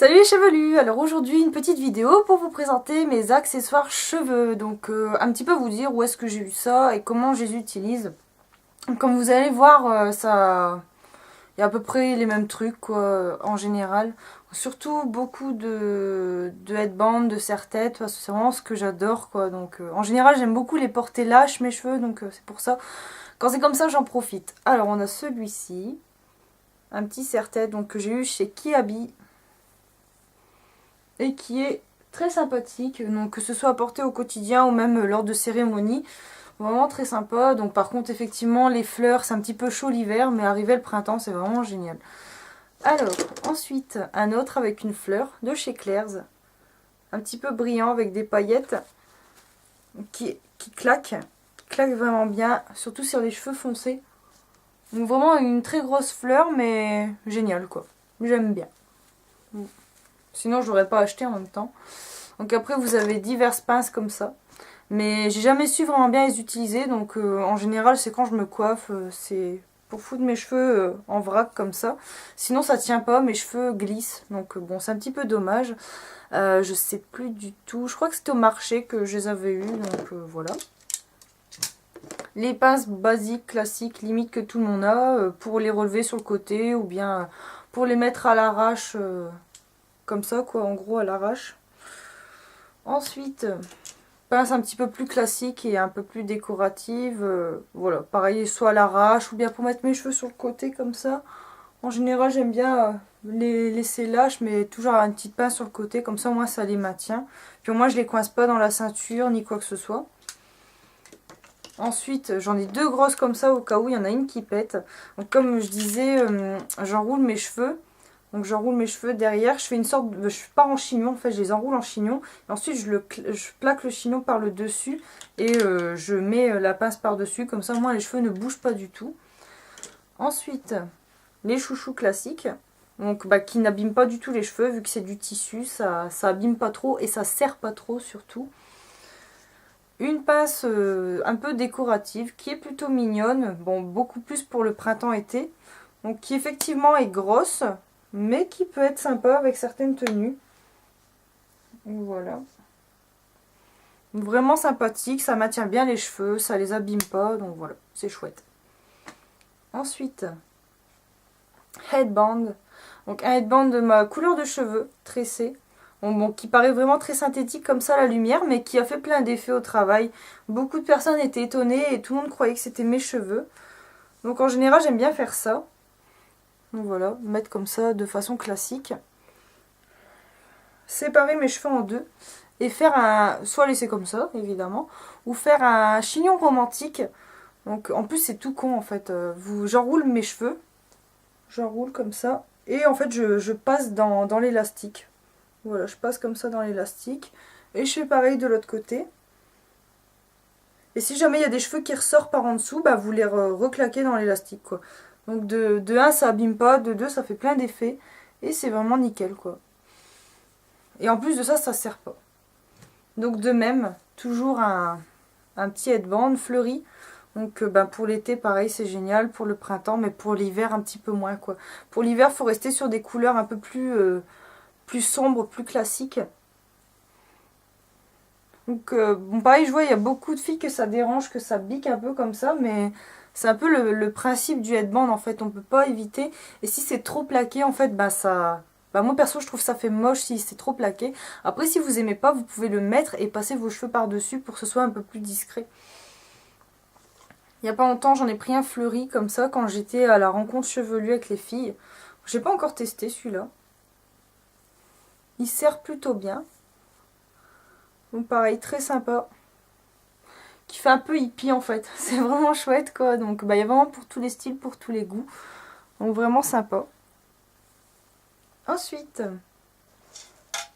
Salut les chevelus. Alors aujourd'hui une petite vidéo pour vous présenter mes accessoires cheveux. Donc un petit peu vous dire où est-ce que j'ai eu ça et comment je les utilise. Comme vous allez voir, il y a à peu près les mêmes trucs quoi, en général. Surtout beaucoup de headbands, de serre-tête, parce que c'est vraiment ce que j'adore quoi. Donc en général j'aime beaucoup les porter lâches mes cheveux, donc c'est pour ça. Quand c'est comme ça j'en profite. Alors on a celui-ci, un petit serre-tête donc que j'ai eu chez Kiabi. Et qui est très sympathique, donc que ce soit porté au quotidien ou même lors de cérémonies, vraiment très sympa. Donc par contre effectivement les fleurs c'est un petit peu chaud l'hiver, mais arrivé le printemps c'est vraiment génial. Alors ensuite un autre avec une fleur de chez Claire's, un petit peu brillant avec des paillettes qui claque vraiment bien, surtout sur les cheveux foncés. Donc vraiment une très grosse fleur mais génial quoi, j'aime bien. Sinon, je l'aurais pas acheté en même temps. Donc après, vous avez diverses pinces comme ça. Mais j'ai jamais su vraiment bien les utiliser. Donc en général, c'est quand je me coiffe. C'est pour foutre mes cheveux en vrac comme ça. Sinon, ça tient pas. Mes cheveux glissent. Donc bon, c'est un petit peu dommage. Je sais plus du tout. Je crois que c'était au marché que je les avais eus. Donc voilà. Les pinces basiques, classiques, limite que tout le monde a. Pour les relever sur le côté. Ou bien pour les mettre à l'arrache. Comme ça quoi, en gros à l'arrache. Ensuite, pince un petit peu plus classique et un peu plus décorative. Voilà, pareil, soit à l'arrache ou bien pour mettre mes cheveux sur le côté comme ça. En général, j'aime bien les laisser lâches, mais toujours une petite pince sur le côté, comme ça au moins ça les maintient. Puis au moins je les coince pas dans la ceinture ni quoi que ce soit. Ensuite, j'en ai deux grosses comme ça au cas où il y en a une qui pète. Donc comme je disais, j'enroule mes cheveux. Donc j'enroule mes cheveux derrière, je fais une sorte de... Je pars en chignon, en fait je les enroule en chignon. Et ensuite je plaque le chignon par le dessus et je mets la pince par dessus. Comme ça au moins les cheveux ne bougent pas du tout. Ensuite, les chouchous classiques. Donc qui n'abîment pas du tout les cheveux vu que c'est du tissu. Ça abîme pas trop et ça serre pas trop surtout. Une pince un peu décorative qui est plutôt mignonne. Bon, beaucoup plus pour le printemps-été. Donc qui effectivement est grosse, mais qui peut être sympa avec certaines tenues. Voilà. Vraiment sympathique, ça maintient bien les cheveux, ça les abîme pas, donc voilà, c'est chouette. Ensuite, headband. Donc un headband de ma couleur de cheveux, tressé. Bon, qui paraît vraiment très synthétique comme ça à la lumière, mais qui a fait plein d'effets au travail. Beaucoup de personnes étaient étonnées et tout le monde croyait que c'était mes cheveux. Donc en général, j'aime bien faire ça. Donc voilà, mettre comme ça de façon classique. Séparer mes cheveux en deux et faire un... soit laisser comme ça, évidemment, ou faire un chignon romantique. Donc en plus c'est tout con en fait. J'enroule mes cheveux, j'enroule comme ça, et en fait je passe dans l'élastique. Voilà, je passe comme ça dans l'élastique, et je fais pareil de l'autre côté. Et si jamais il y a des cheveux qui ressortent par en dessous, bah vous les reclaquez dans l'élastique quoi. Donc de 1 ça abîme pas, de 2 ça fait plein d'effets, et c'est vraiment nickel quoi. Et en plus de ça, ça sert pas. Donc de même, toujours un petit headband fleuri. Donc pour l'été, pareil, c'est génial. Pour le printemps, mais pour l'hiver, un petit peu moins quoi. Pour l'hiver, il faut rester sur des couleurs un peu plus sombres, plus classiques. Donc bon, pareil, je vois, il y a beaucoup de filles que ça dérange, que ça pique un peu comme ça, mais c'est un peu le principe du headband en fait. On peut pas éviter. Et si c'est trop plaqué, en fait, ça... moi perso je trouve ça fait moche si c'est trop plaqué. Après si vous aimez pas, vous pouvez le mettre et passer vos cheveux par dessus pour que ce soit un peu plus discret. Il y a pas longtemps j'en ai pris un fleuri comme ça quand j'étais à la rencontre chevelue avec les filles. J'ai pas encore testé celui-là. Il sert plutôt bien. Donc pareil, très sympa. Qui fait un peu hippie en fait. C'est vraiment chouette quoi. Donc il y a vraiment pour tous les styles, pour tous les goûts. Donc vraiment sympa. Ensuite...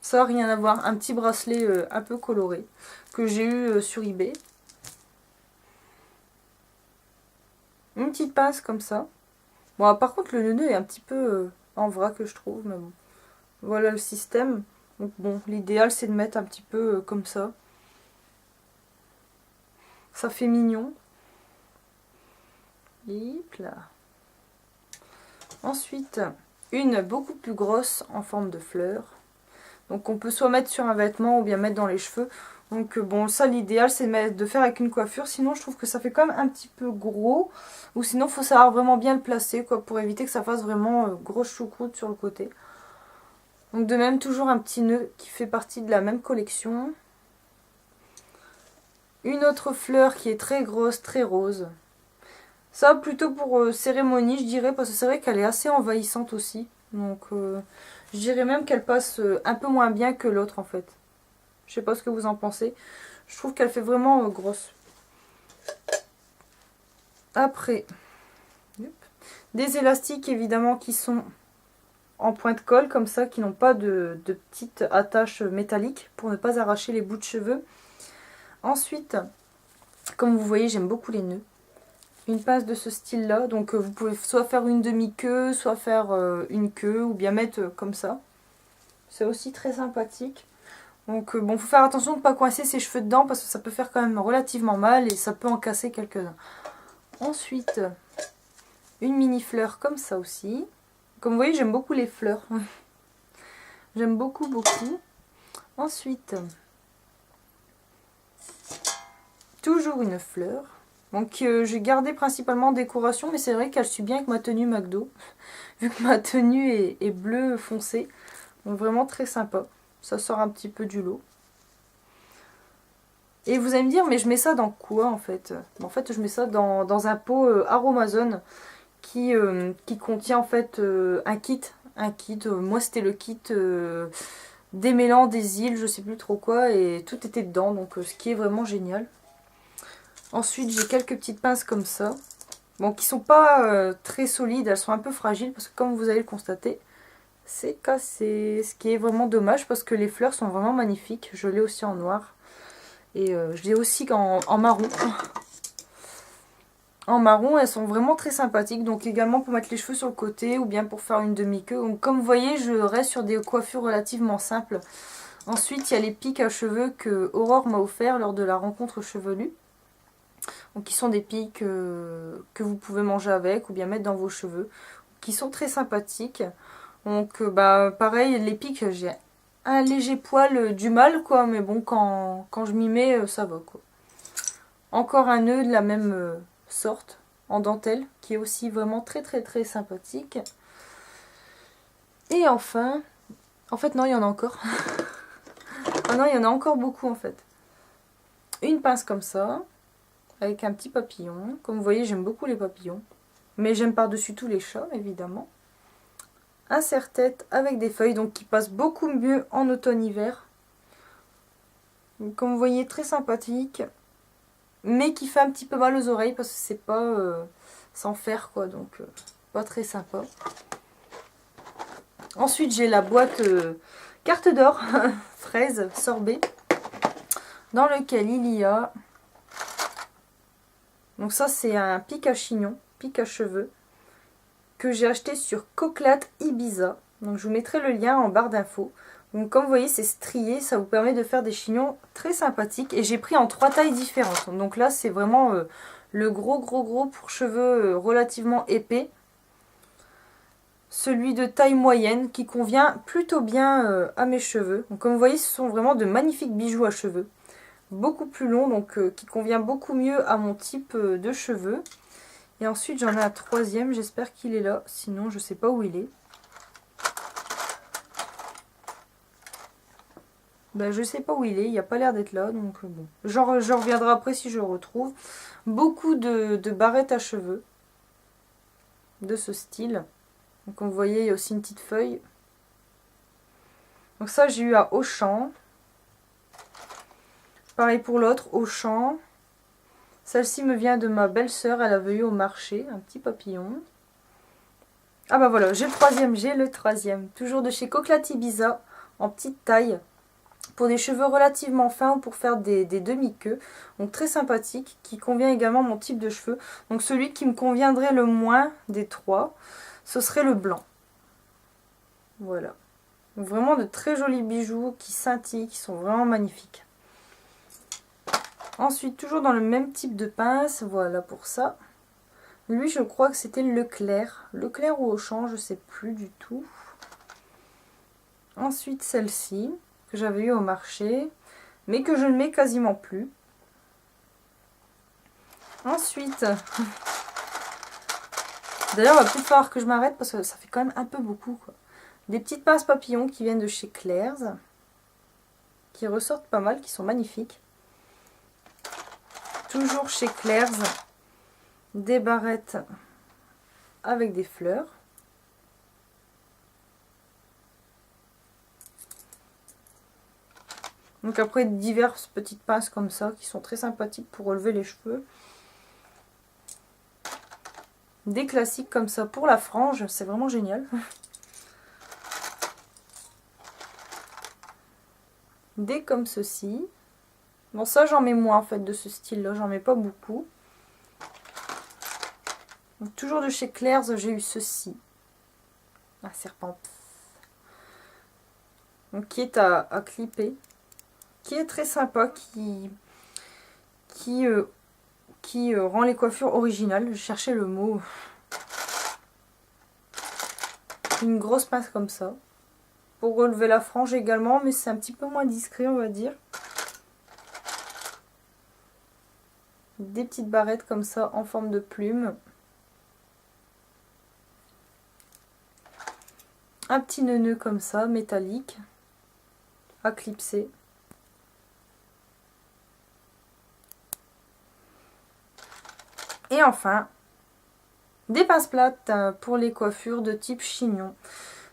ça n'a rien à voir, un petit bracelet un peu coloré que j'ai eu sur eBay. Une petite pince comme ça. Bon, par contre, le nœud est un petit peu en vrac que je trouve, mais bon. Voilà le système. Donc bon, l'idéal c'est de mettre un petit peu comme ça. Ça fait mignon. Hop là. Ensuite, une beaucoup plus grosse en forme de fleur. Donc on peut soit mettre sur un vêtement ou bien mettre dans les cheveux. Donc bon, ça l'idéal c'est de faire avec une coiffure. Sinon je trouve que ça fait quand même un petit peu gros. Ou sinon il faut savoir vraiment bien le placer quoi, pour éviter que ça fasse vraiment grosse choucroute sur le côté. Donc de même toujours un petit nœud qui fait partie de la même collection. Une autre fleur qui est très grosse, très rose. Ça plutôt pour cérémonie je dirais, parce que c'est vrai qu'elle est assez envahissante aussi. Donc je dirais même qu'elle passe un peu moins bien que l'autre en fait. Je sais pas ce que vous en pensez. Je trouve qu'elle fait vraiment grosse. Après, des élastiques évidemment qui sont en pointe-colle comme ça, qui n'ont pas de petites attaches métalliques pour ne pas arracher les bouts de cheveux. Ensuite, comme vous voyez, j'aime beaucoup les nœuds. Une pince de ce style là, donc vous pouvez soit faire une demi-queue, soit faire une queue, ou bien mettre comme ça. C'est aussi très sympathique. Donc bon, faut faire attention de ne pas coincer ses cheveux dedans, parce que ça peut faire quand même relativement mal, et ça peut en casser quelques-uns. Ensuite, une mini fleur comme ça aussi. Comme vous voyez, j'aime beaucoup les fleurs. J'aime beaucoup, beaucoup. Ensuite, toujours une fleur. Donc j'ai gardé principalement en décoration, mais c'est vrai qu'elle suit bien avec ma tenue McDo. Vu que ma tenue est bleu foncé. Donc vraiment très sympa. Ça sort un petit peu du lot. Et vous allez me dire, mais je mets ça dans quoi en fait? En fait, je mets ça dans un pot Aromazone qui contient en fait un kit. Moi c'était le kit démêlant des îles, je sais plus trop quoi, et tout était dedans, donc ce qui est vraiment génial. Ensuite, j'ai quelques petites pinces comme ça. Bon, qui sont pas très solides, elles sont un peu fragiles parce que comme vous allez le constater, c'est cassé. Ce qui est vraiment dommage parce que les fleurs sont vraiment magnifiques. Je l'ai aussi en noir. Et je l'ai aussi en marron. En marron, elles sont vraiment très sympathiques. Donc également pour mettre les cheveux sur le côté ou bien pour faire une demi-queue. Donc comme vous voyez, je reste sur des coiffures relativement simples. Ensuite, il y a les pics à cheveux que Aurore m'a offert lors de la rencontre chevelue. Donc qui sont des pics que vous pouvez manger avec ou bien mettre dans vos cheveux. Qui sont très sympathiques. Donc bah pareil, les pics, j'ai un léger poil du mal quoi. Mais bon, quand je m'y mets, ça va quoi. Encore un nœud de la même sorte en dentelle qui est aussi vraiment très très très sympathique. Et enfin, en fait non, il y en a encore. Ah non, il y en a encore beaucoup en fait. Une pince comme ça, avec un petit papillon. Comme vous voyez, j'aime beaucoup les papillons. Mais j'aime par-dessus tout les chats, évidemment. Un serre-tête avec des feuilles, donc qui passe beaucoup mieux en automne-hiver. Comme vous voyez, très sympathique. Mais qui fait un petit peu mal aux oreilles parce que c'est pas sans fer, quoi. Donc, pas très sympa. Ensuite, j'ai la boîte carte d'or, fraise, sorbet. Dans lequel il y a... Donc ça, c'est un pic à chignon, pic à cheveux. Que j'ai acheté sur Coquelat Ibiza. Donc je vous mettrai le lien en barre d'infos. Donc comme vous voyez, c'est strié, ça vous permet de faire des chignons très sympathiques. Et j'ai pris en 3 tailles différentes. Donc là, c'est vraiment le gros pour cheveux relativement épais. Celui de taille moyenne qui convient plutôt bien à mes cheveux. Donc comme vous voyez, ce sont vraiment de magnifiques bijoux à cheveux. Beaucoup plus long, donc qui convient beaucoup mieux à mon type de cheveux. Et ensuite, j'en ai un troisième. J'espère qu'il est là. Sinon, je sais pas où il est. Ben, je sais pas où il est. Il n'a pas l'air d'être là. Donc, bon. Je reviendrai après si je le retrouve. Beaucoup de barrettes à cheveux. De ce style. Donc, comme vous voyez, il y a aussi une petite feuille. Donc, ça, j'ai eu à Auchan. Pareil pour l'autre, Auchan. Celle-ci me vient de ma belle-sœur. Elle avait eu au marché un petit papillon. Ah bah voilà, j'ai le troisième. Toujours de chez Coquelat Ibiza, en petite taille. Pour des cheveux relativement fins ou pour faire des demi-queues. Donc très sympathique, qui convient également à mon type de cheveux. Donc celui qui me conviendrait le moins des trois, ce serait le blanc. Voilà. Donc vraiment de très jolis bijoux qui scintillent, qui sont vraiment magnifiques. Ensuite, toujours dans le même type de pince, voilà pour ça. Lui, je crois que c'était Leclerc. Leclerc ou Auchan, je sais plus du tout. Ensuite, celle-ci, que j'avais eue au marché, mais que je ne mets quasiment plus. Ensuite, d'ailleurs, il va peut-être falloir que je m'arrête parce que ça fait quand même un peu beaucoup, quoi. Des petites pinces papillons qui viennent de chez Claire's, qui ressortent pas mal, qui sont magnifiques. Toujours chez Claire's, des barrettes avec des fleurs. Donc après, diverses petites pinces comme ça, qui sont très sympathiques pour relever les cheveux. Des classiques comme ça pour la frange, c'est vraiment génial. Des comme ceci. Bon, ça j'en mets moins en fait de ce style là, j'en mets pas beaucoup. Donc, toujours de chez Claire's, j'ai eu ceci. Un serpent. Donc, qui est à clipper. Qui est très sympa, qui rend les coiffures originales. Je cherchais le mot. Une grosse pince comme ça. Pour relever la frange également, mais c'est un petit peu moins discret, on va dire. Des petites barrettes comme ça en forme de plume. Un petit nœud comme ça, métallique, à clipser. Et enfin, des pinces plates pour les coiffures de type chignon.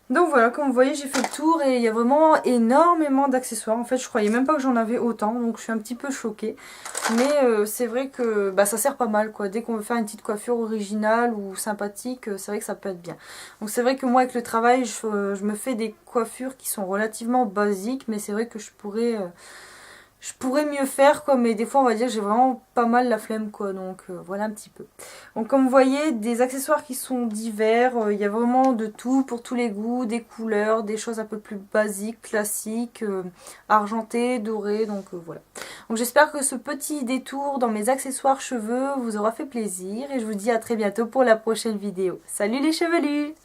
Donc voilà, comme vous voyez, j'ai fait le tour et il y a vraiment énormément d'accessoires. En fait, je croyais même pas que j'en avais autant, donc je suis un petit peu choquée. Mais c'est vrai que bah, ça sert pas mal, quoi. Dès qu'on veut faire une petite coiffure originale ou sympathique, c'est vrai que ça peut être bien. Donc c'est vrai que moi, avec le travail, je me fais des coiffures qui sont relativement basiques, mais c'est vrai que je pourrais mieux faire, quoi, mais des fois on va dire j'ai vraiment pas mal la flemme, quoi, donc voilà un petit peu. Donc comme vous voyez, des accessoires qui sont divers, il y a vraiment de tout pour tous les goûts, des couleurs, des choses un peu plus basiques, classiques, argentées, dorées, donc voilà. Donc j'espère que ce petit détour dans mes accessoires cheveux vous aura fait plaisir et je vous dis à très bientôt pour la prochaine vidéo. Salut les chevelus!